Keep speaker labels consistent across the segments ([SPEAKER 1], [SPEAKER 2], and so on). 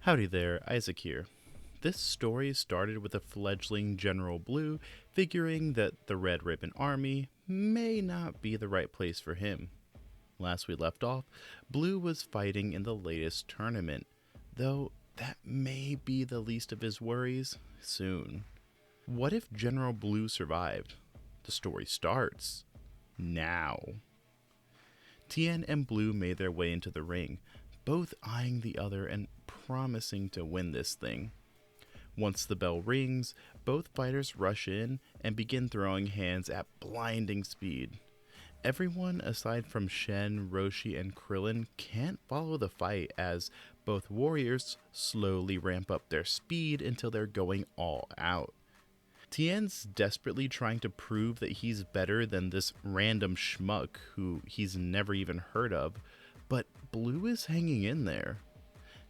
[SPEAKER 1] Howdy there, Isaac here. This story started with a fledgling General Blue figuring that the Red Ribbon Army may not be the right place for him. Last we left off, Blue was fighting in the latest tournament, though that may be the least of his worries soon. What if General Blue survived? The story starts now. Tien and Blue made their way into the ring, both eyeing the other and promising to win this thing. Once the bell rings, both fighters rush in and begin throwing hands at blinding speed. Everyone aside from Shen, Roshi, and Krillin can't follow the fight as both warriors slowly ramp up their speed until they're going all out. Tien's desperately trying to prove that he's better than this random schmuck who he's never even heard of, but Blue is hanging in there.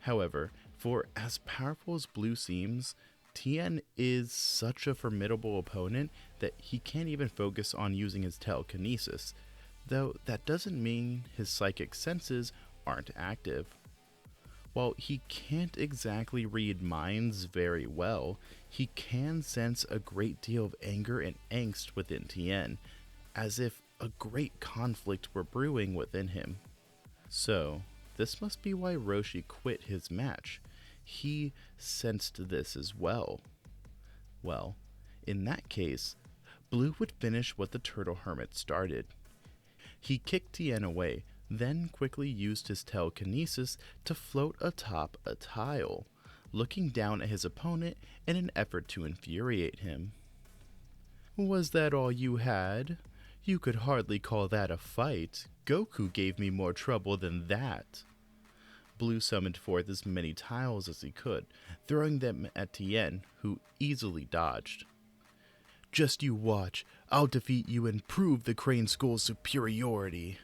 [SPEAKER 1] However, for as powerful as Blue seems, Tien is such a formidable opponent that he can't even focus on using his telekinesis, though that doesn't mean his psychic senses aren't active. While he can't exactly read minds very well, he can sense a great deal of anger and angst within Tien, as if a great conflict were brewing within him. So, this must be why Roshi quit his match. He sensed this as well. Well, in that case, Blue would finish what the Turtle Hermit started. He kicked Tien away, then quickly used his telekinesis to float atop a tile, looking down at his opponent in an effort to infuriate him. "Was that all you had? You could hardly call that a fight. Goku gave me more trouble than that." Blue summoned forth as many tiles as he could, throwing them at Tien, who easily dodged. "Just you watch, I'll defeat you and prove the Crane School's superiority."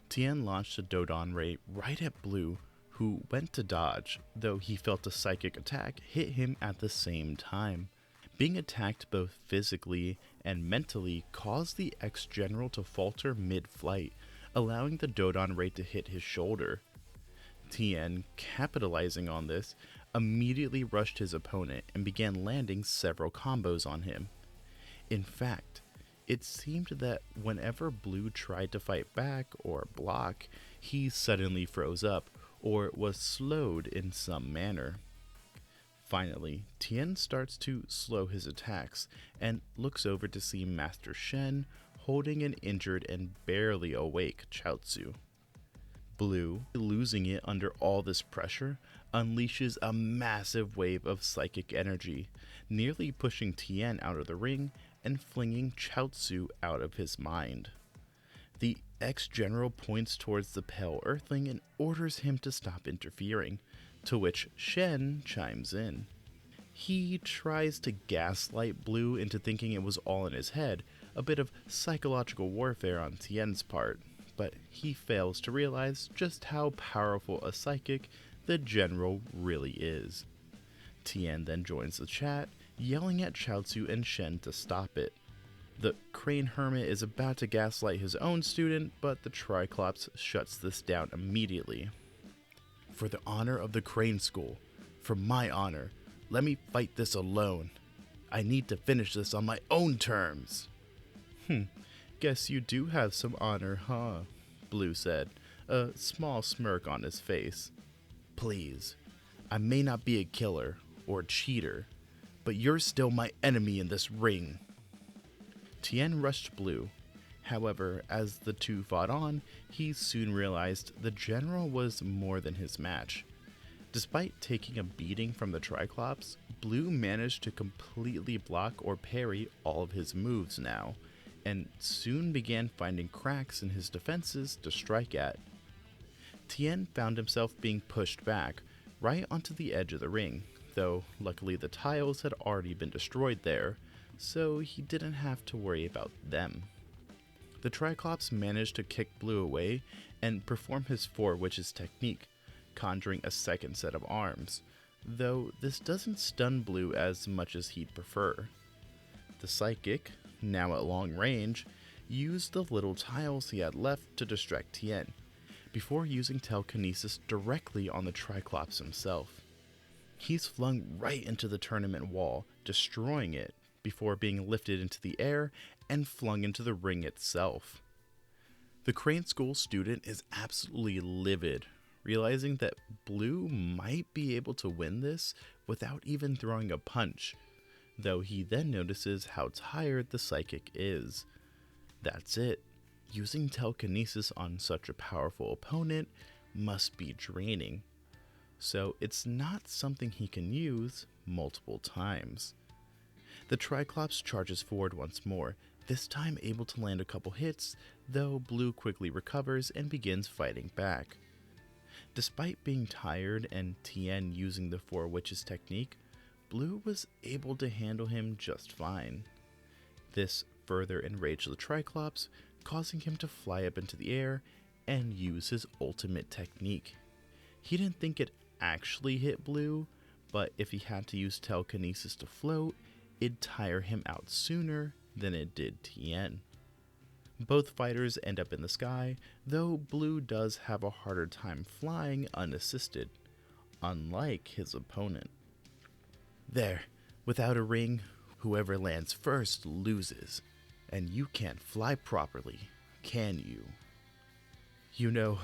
[SPEAKER 1] Tien launched a Dodon Ray right at Blue, who went to dodge, though he felt a psychic attack hit him at the same time. Being attacked both physically and mentally caused the ex-general to falter mid-flight, allowing the Dodon Ray to hit his shoulder. Tien, capitalizing on this, immediately rushed his opponent and began landing several combos on him. In fact, it seemed that whenever Blue tried to fight back or block, he suddenly froze up or was slowed in some manner. Finally, Tien starts to slow his attacks and looks over to see Master Shen holding an injured and barely awake Chaozu. Blue, losing it under all this pressure, unleashes a massive wave of psychic energy, nearly pushing Tien out of the ring and flinging Chaozu out of his mind. The ex-general points towards the pale earthling and orders him to stop interfering, to which Shen chimes in. He tries to gaslight Blue into thinking it was all in his head, a bit of psychological warfare on Tien's part, but he fails to realize just how powerful a psychic the general really is. Tien then joins the chat, yelling at Chaozu and Shen to stop it. The Crane Hermit is about to gaslight his own student, but the Triclops shuts this down immediately. "For the honor of the Crane School, for my honor, let me fight this alone. I need to finish this on my own terms." Guess you do have some honor, huh? Blue said, a small smirk on his face. "Please, I may not be a killer or cheater, but you're still my enemy in this ring." Tien rushed Blue. However, as the two fought on, he soon realized the general was more than his match. Despite taking a beating from the Triclops, Blue managed to completely block or parry all of his moves now, and soon began finding cracks in his defenses to strike at. Tien found himself being pushed back, right onto the edge of the ring, though luckily the tiles had already been destroyed there, so he didn't have to worry about them. The Triclops managed to kick Blue away and perform his Four Witches technique, conjuring a second set of arms, though this doesn't stun Blue as much as he'd prefer. The Psychic, now at long range, used the little tiles he had left to distract Tien, before using telekinesis directly on the Triclops himself. He's flung right into the tournament wall, destroying it, before being lifted into the air and flung into the ring itself. The Crane School student is absolutely livid, realizing that Blue might be able to win this without even throwing a punch, though he then notices how tired the psychic is. That's it. Using telekinesis on such a powerful opponent must be draining, so it's not something he can use multiple times. The Triclops charges forward once more, this time able to land a couple hits, though Blue quickly recovers and begins fighting back. Despite being tired and Tien using the Four Witches technique, Blue was able to handle him just fine. This further enraged the Triclops, causing him to fly up into the air and use his ultimate technique. He didn't think it actually hit Blue, but if he had to use telekinesis to float, it'd tire him out sooner than it did Tien. Both fighters end up in the sky, though Blue does have a harder time flying unassisted, unlike his opponent. There, without a ring, whoever lands first loses, and you can't fly properly, can you? You know,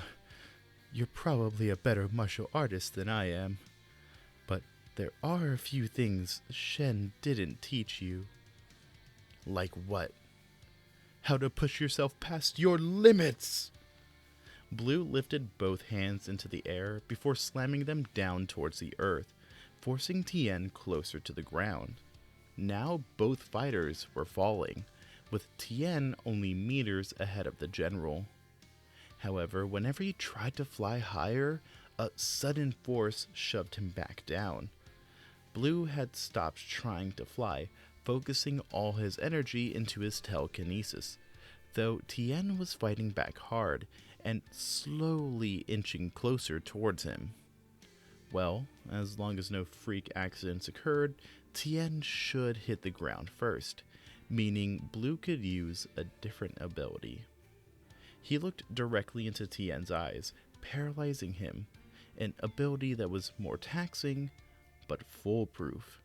[SPEAKER 1] you're probably a better martial artist than I am, but there are a few things Shen didn't teach you. Like what? How to push yourself past your limits! Blue lifted both hands into the air before slamming them down towards the earth, forcing Tien closer to the ground. Now both fighters were falling, with Tien only meters ahead of the general. However, whenever he tried to fly higher, a sudden force shoved him back down. Blue had stopped trying to fly, focusing all his energy into his telekinesis, though Tien was fighting back hard and slowly inching closer towards him. Well, as long as no freak accidents occurred, Tien should hit the ground first, meaning Blue could use a different ability. He looked directly into Tien's eyes, paralyzing him, an ability that was more taxing, but foolproof.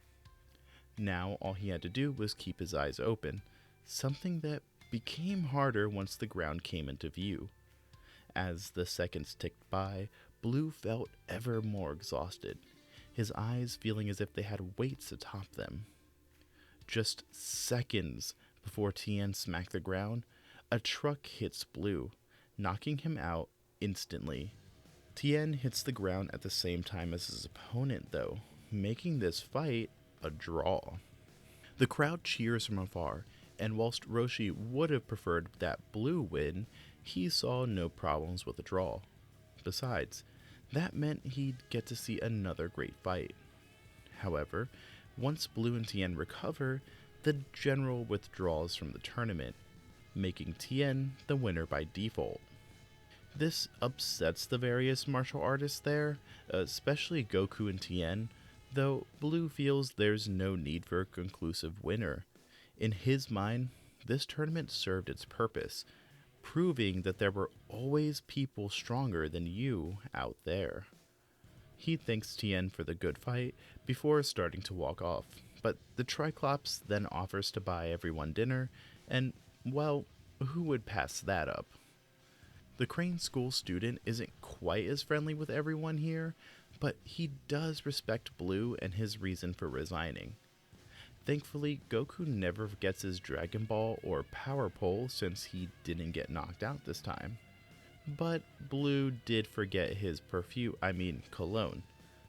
[SPEAKER 1] Now all he had to do was keep his eyes open, something that became harder once the ground came into view. As the seconds ticked by, Blue felt ever more exhausted, his eyes feeling as if they had weights atop them. Just seconds before Tien smacked the ground, a truck hits Blue, knocking him out instantly. Tien hits the ground at the same time as his opponent, though, making this fight a draw. The crowd cheers from afar, and whilst Roshi would have preferred that Blue win, he saw no problems with the draw. Besides, that meant he'd get to see another great fight. However, once Blue and Tien recover, the general withdraws from the tournament, making Tien the winner by default. This upsets the various martial artists there, especially Goku and Tien, though Blue feels there's no need for a conclusive winner. In his mind, this tournament served its purpose, proving that there were always people stronger than you out there. He thanks Tien for the good fight before starting to walk off, but the Triclops then offers to buy everyone dinner, and, well, who would pass that up? The Crane School student isn't quite as friendly with everyone here, but he does respect Blue and his reason for resigning. Thankfully, Goku never gets his Dragon Ball or Power Pole since he didn't get knocked out this time. But Blue did forget his cologne,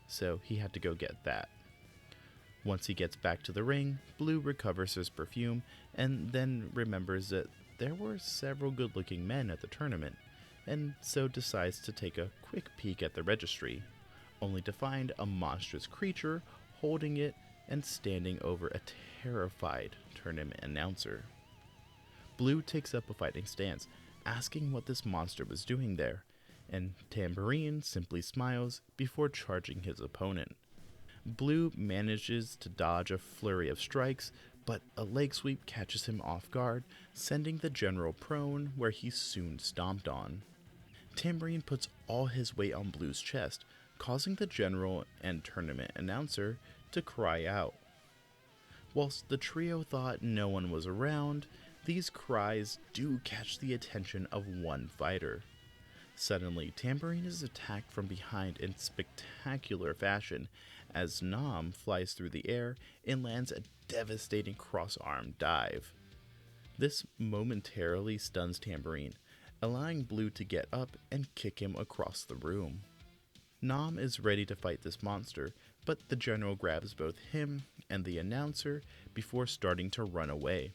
[SPEAKER 1] so he had to go get that. Once he gets back to the ring, Blue recovers his perfume and then remembers that there were several good-looking men at the tournament, and so decides to take a quick peek at the registry, only to find a monstrous creature holding it and standing over a terrified tournament announcer. Blue takes up a fighting stance, asking what this monster was doing there, and Tambourine simply smiles before charging his opponent. Blue manages to dodge a flurry of strikes, but a leg sweep catches him off guard, sending the general prone where he's soon stomped on. Tambourine puts all his weight on Blue's chest, causing the general and tournament announcer to cry out. Whilst the trio thought no one was around, these cries do catch the attention of one fighter. Suddenly, Tambourine is attacked from behind in spectacular fashion as Nam flies through the air and lands a devastating cross-arm dive. This momentarily stuns Tambourine, allowing Blue to get up and kick him across the room. Nam is ready to fight this monster, but the general grabs both him and the announcer before starting to run away.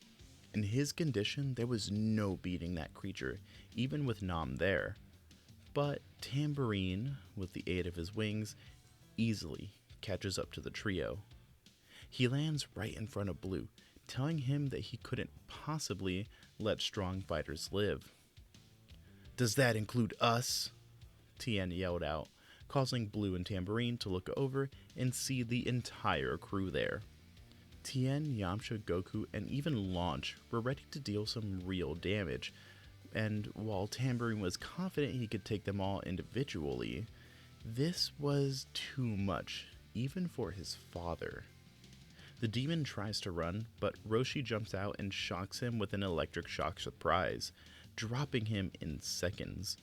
[SPEAKER 1] In his condition, there was no beating that creature, even with Nam there. But Tambourine, with the aid of his wings, easily catches up to the trio. He lands right in front of Blue, telling him that he couldn't possibly let strong fighters live. "Does that include us?" Tien yelled out, causing Blue and Tambourine to look over and see the entire crew there. Tien, Yamcha, Goku, and even Launch were ready to deal some real damage, and while Tambourine was confident he could take them all individually, this was too much, even for his father. The demon tries to run, but Roshi jumps out and shocks him with an electric shock surprise, dropping him in seconds.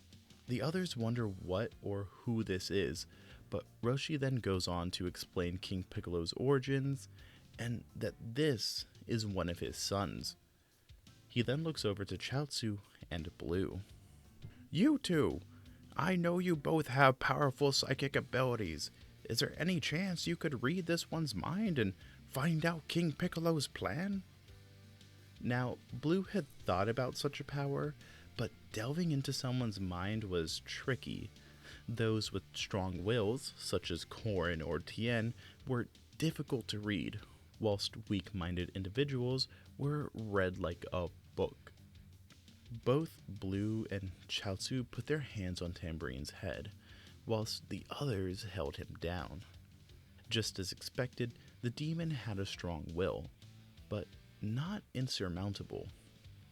[SPEAKER 1] The others wonder what or who this is, but Roshi then goes on to explain King Piccolo's origins, and that this is one of his sons. He then looks over to Chaozu and Blue. "You two, I know you both have powerful psychic abilities. Is there any chance you could read this one's mind and find out King Piccolo's plan?" Now, Blue had thought about such a power, but delving into someone's mind was tricky. Those with strong wills, such as Korin or Tien, were difficult to read, whilst weak-minded individuals were read like a book. Both Blue and Chaozu put their hands on Tambourine's head, whilst the others held him down. Just as expected, the demon had a strong will, but not insurmountable.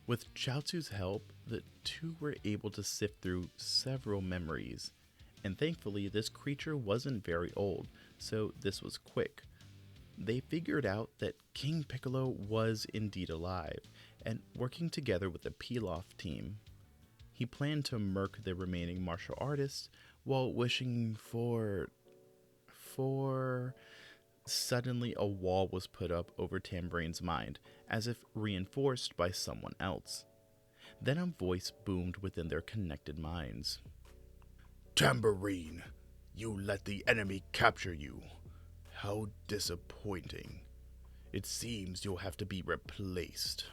[SPEAKER 1] With Chaozu's help, the two were able to sift through several memories, and thankfully this creature wasn't very old, so this was quick. They figured out that King Piccolo was indeed alive, and working together with the Pilaf team. He planned to murk the remaining martial artists while wishing for... Suddenly a wall was put up over Tambourine's mind, as if reinforced by someone else. Then a voice boomed within their connected minds. "Tambourine, you let the enemy capture you. How disappointing. It seems you'll have to be replaced."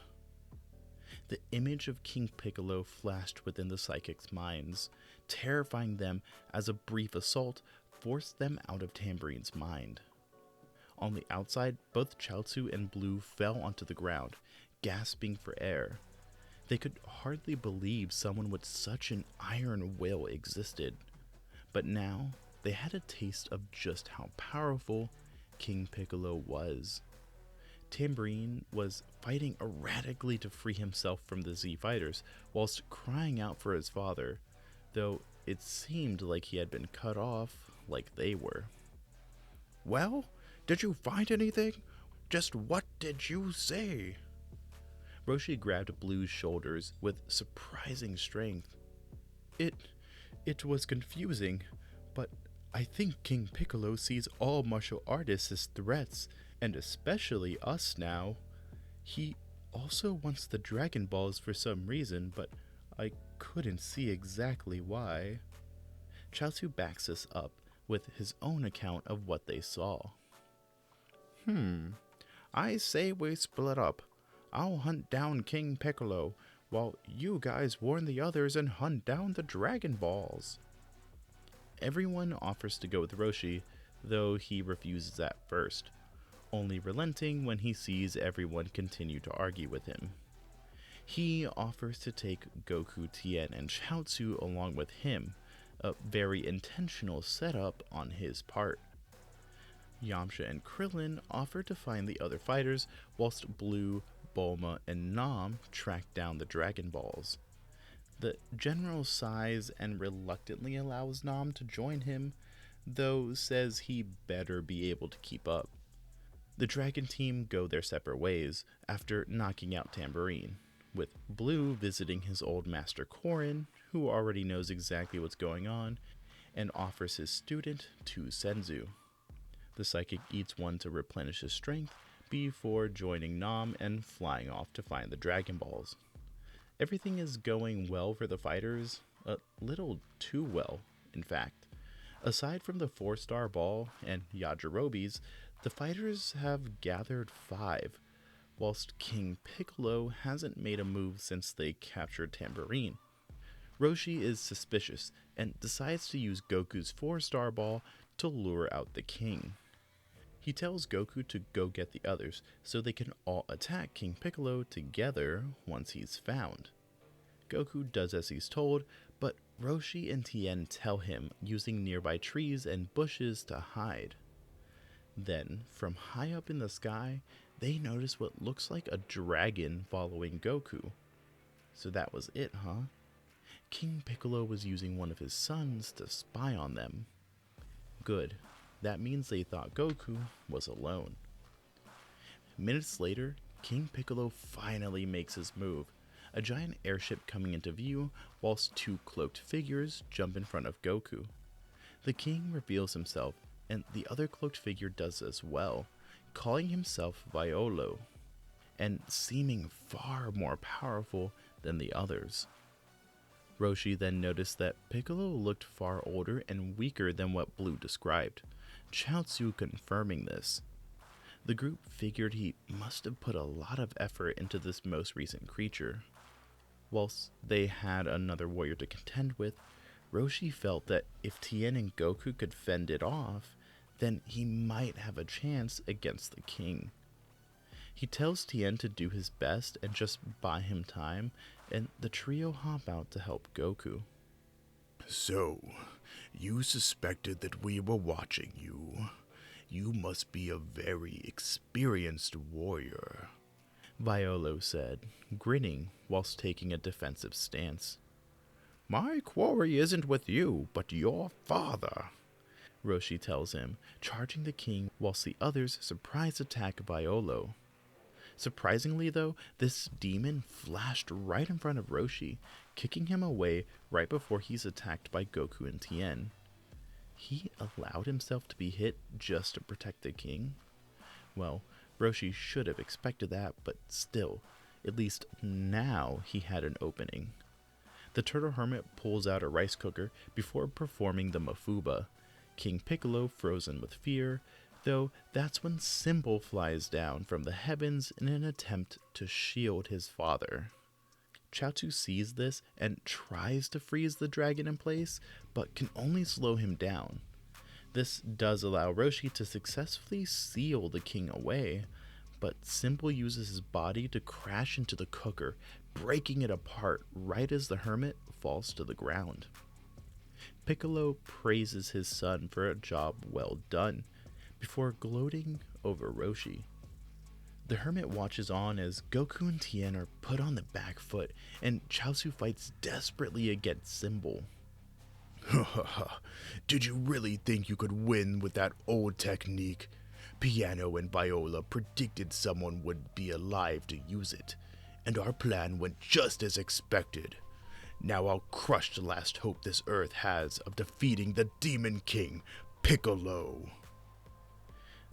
[SPEAKER 1] The image of King Piccolo flashed within the psychics' minds, terrifying them as a brief assault forced them out of Tambourine's mind. On the outside, both Chaozu and Blue fell onto the ground, gasping for air. They could hardly believe someone with such an iron will existed. But now, they had a taste of just how powerful King Piccolo was. Tambourine was fighting erratically to free himself from the Z fighters, whilst crying out for his father, though it seemed like he had been cut off like they were. "Well, did you find anything? Just what did you say?" Roshi grabbed Blue's shoulders with surprising strength. It was confusing, but I think King Piccolo sees all martial artists as threats, and especially us now. He also wants the Dragon Balls for some reason, but I couldn't see exactly why. Chaozu backs us up with his own account of what they saw. I say we split up. I'll hunt down King Piccolo, while you guys warn the others and hunt down the Dragon Balls." Everyone offers to go with Roshi, though he refuses at first, only relenting when he sees everyone continue to argue with him. He offers to take Goku, Tien, and Chaozu along with him, a very intentional setup on his part. Yamcha and Krillin offer to find the other fighters, whilst Blue, Bulma, and Nam track down the Dragon Balls. The general sighs and reluctantly allows Nam to join him, though says he better be able to keep up. The dragon team go their separate ways after knocking out Tambourine, with Blue visiting his old master Korin, who already knows exactly what's going on, and offers his student to Senzu. The psychic eats one to replenish his strength before joining Nam and flying off to find the Dragon Balls. Everything is going well for the fighters, a little too well, in fact. Aside from the 4-star ball and Yajirobe's, the fighters have gathered 5, whilst King Piccolo hasn't made a move since they captured Tambourine. Roshi is suspicious and decides to use Goku's 4-star ball to lure out the king. He tells Goku to go get the others so they can all attack King Piccolo together once he's found. Goku does as he's told, but Roshi and Tien tell him using nearby trees and bushes to hide. Then, from high up in the sky, they notice what looks like a dragon following Goku. So that was it, huh? King Piccolo was using one of his sons to spy on them. Good. That means they thought Goku was alone. Minutes later, King Piccolo finally makes his move. A giant airship coming into view, whilst 2 cloaked figures jump in front of Goku. The king reveals himself, and the other cloaked figure does as well, calling himself Violo, and seeming far more powerful than the others. Roshi then noticed that Piccolo looked far older and weaker than what Blue described, Chaozu confirming this. The group figured he must have put a lot of effort into this most recent creature. Whilst they had another warrior to contend with, Roshi felt that if Tien and Goku could fend it off, then he might have a chance against the king. He tells Tien to do his best and just buy him time, and the trio hop out to help Goku.
[SPEAKER 2] So, you suspected that we were watching you. You must be a very experienced warrior,
[SPEAKER 1] Violo said, grinning whilst taking a defensive stance.
[SPEAKER 2] My quarry isn't with you, but your father,
[SPEAKER 1] Roshi tells him, charging the king whilst the others surprise attack Violo. Surprisingly though, this demon flashed right in front of Roshi, kicking him away right before he's attacked by Goku and Tien. He allowed himself to be hit just to protect the king? Well, Roshi should have expected that, but still, at least now he had an opening. The turtle hermit pulls out a rice cooker before performing the Mafuba, King Piccolo frozen with fear, though that's when Symbol flies down from the heavens in an attempt to shield his father. Chaozu sees this and tries to freeze the dragon in place, but can only slow him down. This does allow Roshi to successfully seal the king away, but Symbol uses his body to crash into the cooker, breaking it apart right as the hermit falls to the ground. Piccolo praises his son for a job well done, before gloating over Roshi. The hermit watches on as Goku and Tien are put on the back foot, and Chaozu fights desperately against Symbol.
[SPEAKER 2] Did you really think you could win with that old technique? Piano and Viola predicted someone would be alive to use it, and our plan went just as expected. Now I'll crush the last hope this Earth has of defeating the Demon King, Piccolo.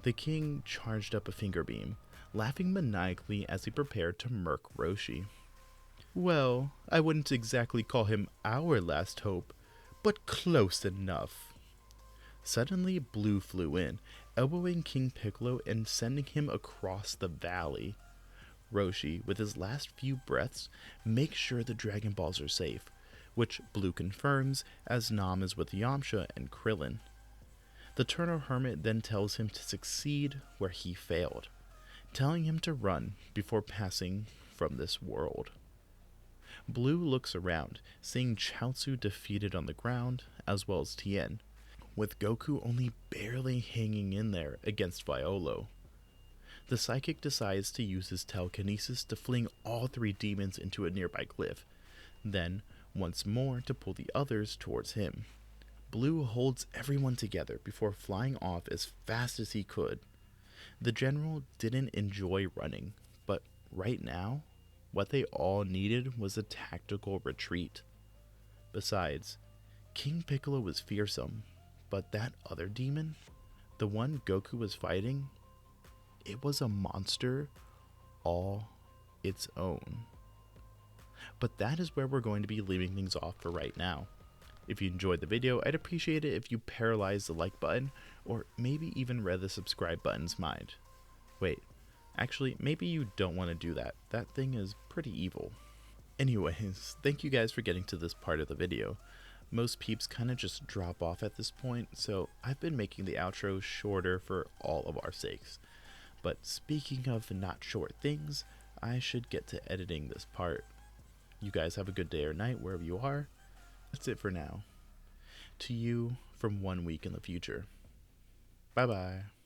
[SPEAKER 1] The king charged up a finger beam, laughing maniacally as he prepared to murk Roshi. Well, I wouldn't exactly call him our last hope, but close enough. Suddenly, Blue flew in, elbowing King Piccolo and sending him across the valley. Roshi, with his last few breaths, makes sure the Dragon Balls are safe, which Blue confirms as Nam is with Yamcha and Krillin. The Turtle Hermit then tells him to succeed where he failed, telling him to run before passing from this world. Blue looks around, seeing Chaozu defeated on the ground, as well as Tien, with Goku only barely hanging in there against Violo. The psychic decides to use his telekinesis to fling all 3 demons into a nearby cliff, then once more to pull the others towards him. Blue holds everyone together before flying off as fast as he could. The general didn't enjoy running, but right now, what they all needed was a tactical retreat. Besides, King Piccolo was fearsome, but that other demon, the one Goku was fighting, it was a monster all its own. But that is where we're going to be leaving things off for right now. If you enjoyed the video, I'd appreciate it if you paralyzed the like button, or maybe even read the subscribe button's mind. Wait, actually, maybe you don't want to do that. That thing is pretty evil. Anyways, thank you guys for getting to this part of the video. Most peeps kind of just drop off at this point, so I've been making the outro shorter for all of our sakes. But speaking of not short things, I should get to editing this part. You guys have a good day or night wherever you are. That's it for now. To you from 1 week in the future. Bye bye.